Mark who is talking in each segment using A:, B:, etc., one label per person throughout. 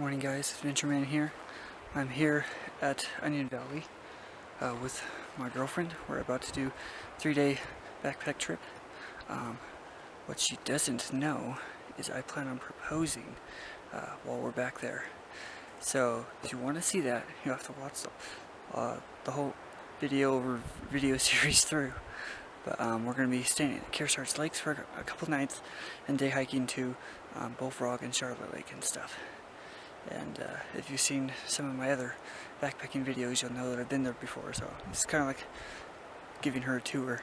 A: Morning guys, Adventureman here. I'm here at Onion Valley with my girlfriend. We're about to do a 3-day backpack trip. What she doesn't know is I plan on proposing while we're back there. So if you want to see that, you have to watch the whole video series through. But we're going to be staying at Kearsarge Lakes for a couple nights and day hiking to Bullfrog and Charlotte Lake and stuff. And if you've seen some of my other backpacking videos, you'll know that I've been there before, so it's kind of like giving her a tour.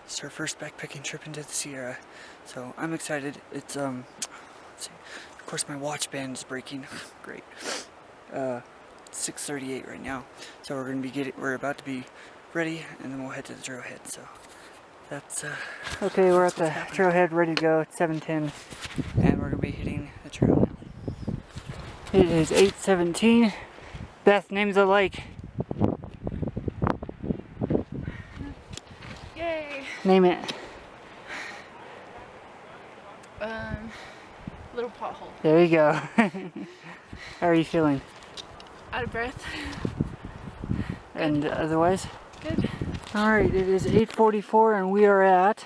A: It's her first backpacking trip into the Sierra, so I'm excited. It's let's see. Of course, my watch band is breaking. Great. 6:38 right now, so we're about to be ready, and then we'll head to the trailhead. So that's okay. We're at the trailhead, ready to go. It's 7:10, and we're gonna be hitting the trail now. It is 8:17. Beth, name the lake.
B: Yay!
A: Name it.
B: Little pothole.
A: There you go. How are you feeling?
B: Out of breath.
A: And otherwise?
B: Good.
A: Alright, it is 8:44 and we are at...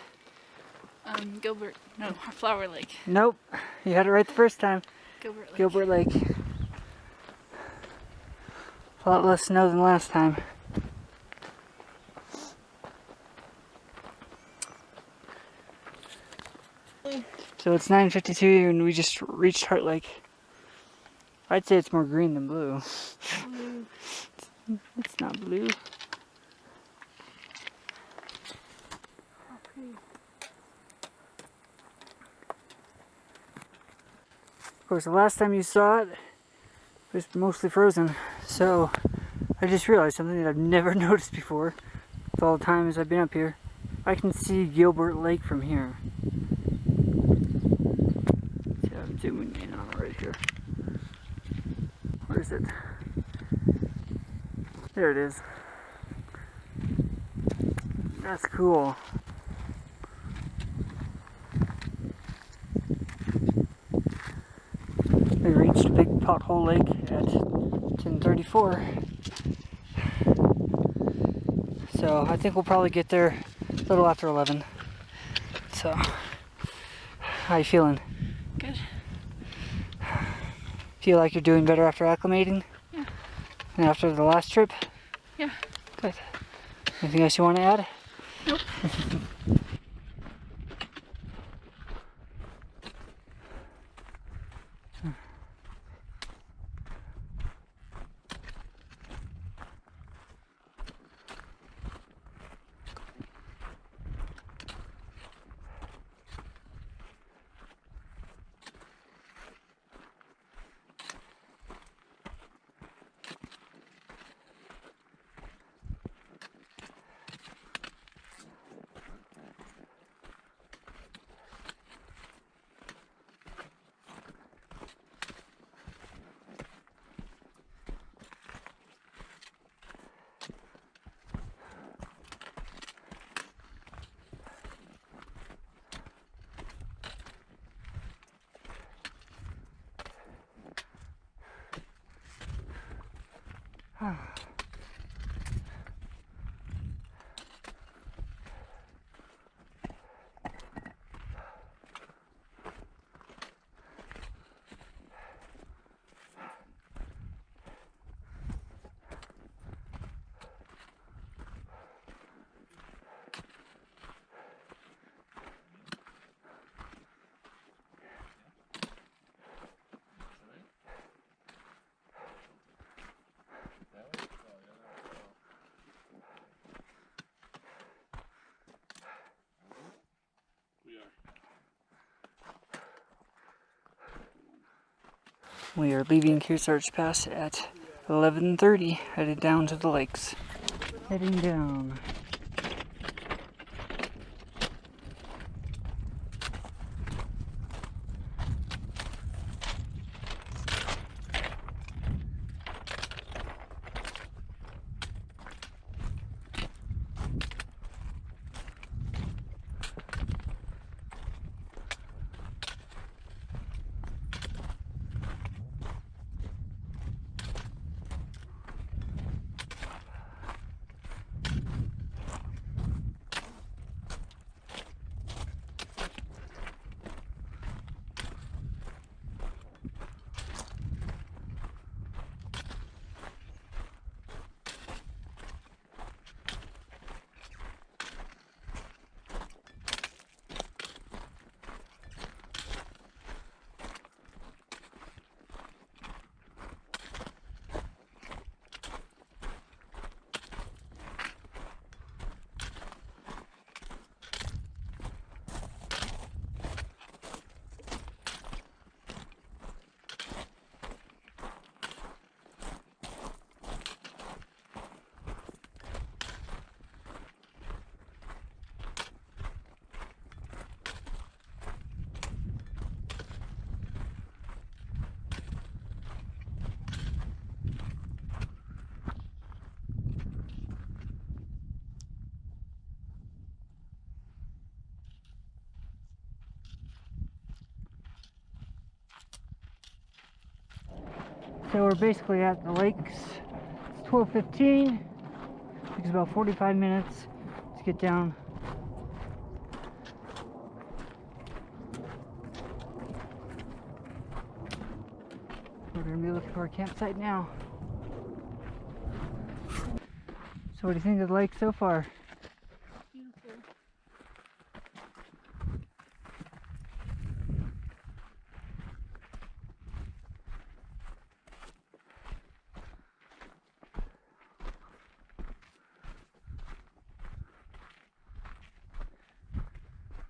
B: Flower Lake.
A: Nope, you had it right the first time.
B: Gilbert Lake.
A: Gilbert Lake. A lot less snow than last time. So it's 9:52 and we just reached Heart Lake. I'd say it's more green than blue.
B: Blue.
A: It's not blue.
B: Oh, pretty.
A: Of course, the last time you saw it was mostly frozen, so I just realized something that I've never noticed before with all the times I've been up here. I can see Gilbert Lake from here. See, I'm zooming in on it right here. Where is it? There it is. That's cool. We reached Big Pothole Lake at 10:34. So I think we'll probably get there a little after 11. So, how you feeling?
B: Good.
A: Feel like you're doing better after acclimating?
B: Yeah.
A: And after the last trip?
B: Yeah.
A: Good. Anything else you want to add?
B: Nope.
A: We are leaving Kearsarge Pass at 11:30, headed down to the lakes. Heading down. So we're basically at the lakes. It's 12:15. Takes about 45 minutes to get down. We're gonna be looking for a campsite now. So what do you think of the lake so far?
B: Beautiful.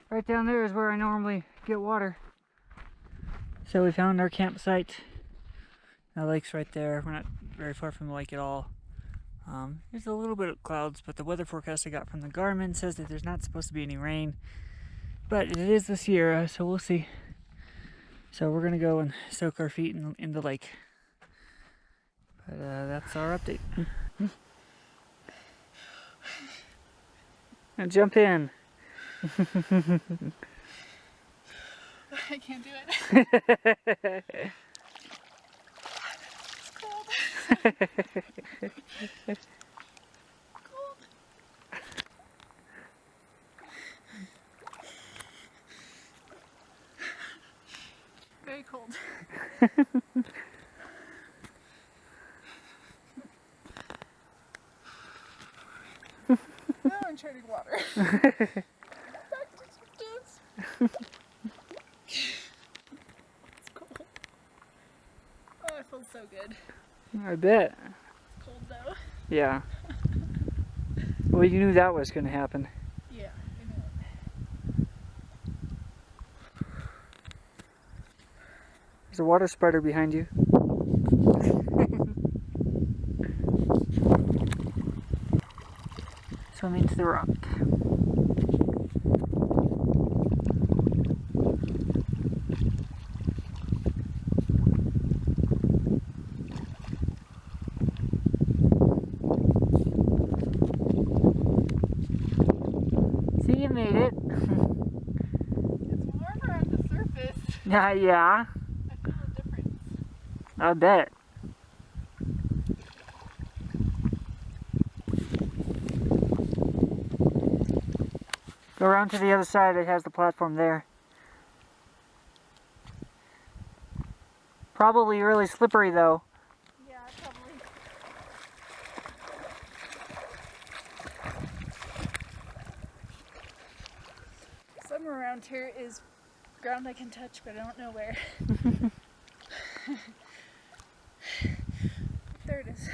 A: Right down there is where I normally get water. So we found our campsite. The lake's right there. We're not very far from the lake at all. There's a little bit of clouds, but the weather forecast I got from the Garmin says that there's not supposed to be any rain. But it is this year, so we'll see. So we're gonna go and soak our feet in the lake. But that's our update. Now jump in.
B: I can't do it. It's cold. Cold. Very cold. Now I'm treading water. Back to kids. It's cold. Oh, I feel so good.
A: I bet.
B: It's cold though.
A: Yeah. Well, you knew that was gonna happen.
B: Yeah, I know.
A: There's a water spider behind you. Swimming to the rock. See, you made it.
B: It's warmer on the surface.
A: Yeah.
B: I feel a difference.
A: I bet. Go around to the other side, it has the platform there. Probably really slippery though.
B: Yeah, probably. Somewhere around here is ground I can touch, but I don't know where. There it is.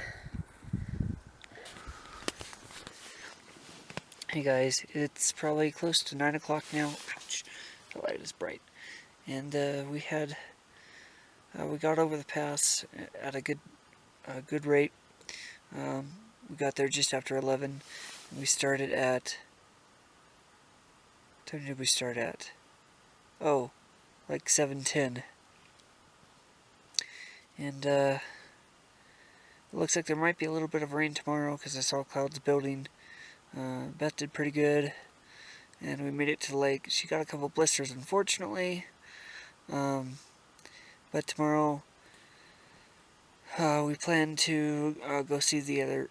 A: Hey guys, it's probably close to 9 o'clock now. Ouch, the light is bright. And we got over the pass at a good rate. We got there just after 11. We started at, what time did we start at? Oh, like 7:10. And it looks like there might be a little bit of rain tomorrow because I saw clouds building. Beth did pretty good, and we made it to the lake. She got a couple blisters, unfortunately, but tomorrow we plan to go see the other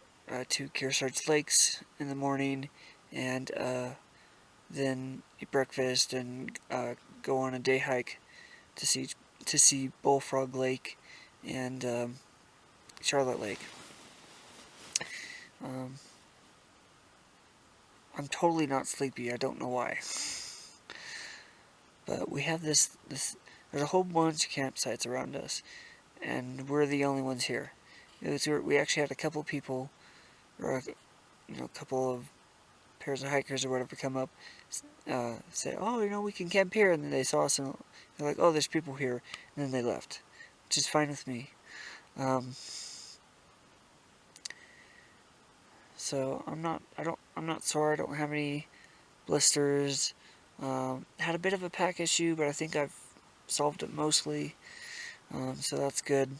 A: two Kearsarge lakes in the morning, and then eat breakfast and go on a day hike to see Bullfrog Lake and Charlotte Lake. I'm totally not sleepy. I don't know why. But we have this. There's a whole bunch of campsites around us, and we're the only ones here. We actually had a couple people, or a couple of pairs of hikers or whatever, come up, say, "Oh, we can camp here," and then they saw us and they're like, "Oh, there's people here," and then they left, which is fine with me. So I'm not sore. I don't have any blisters. Had a bit of a pack issue, but I think I've solved it mostly. So that's good.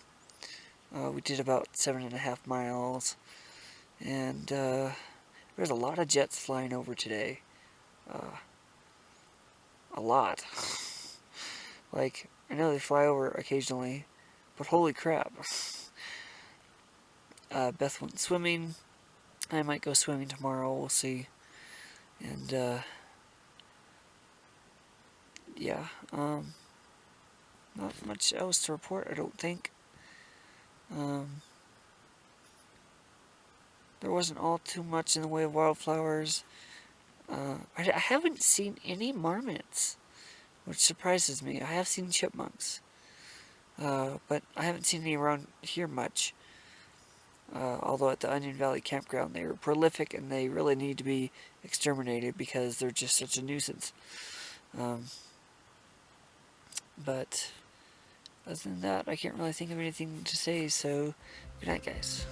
A: We did about 7.5 miles, and there's a lot of jets flying over today. A lot. Like, I know they fly over occasionally, but holy crap. Beth went swimming. I might go swimming tomorrow. We'll see. And yeah, not much else to report, I don't think. There wasn't all too much in the way of wildflowers. I haven't seen any marmots, which surprises me. I have seen chipmunks, but I haven't seen any around here much. Although at the Onion Valley campground they were prolific and they really need to be exterminated because they're just such a nuisance. But other than that, I can't really think of anything to say, so good night, guys.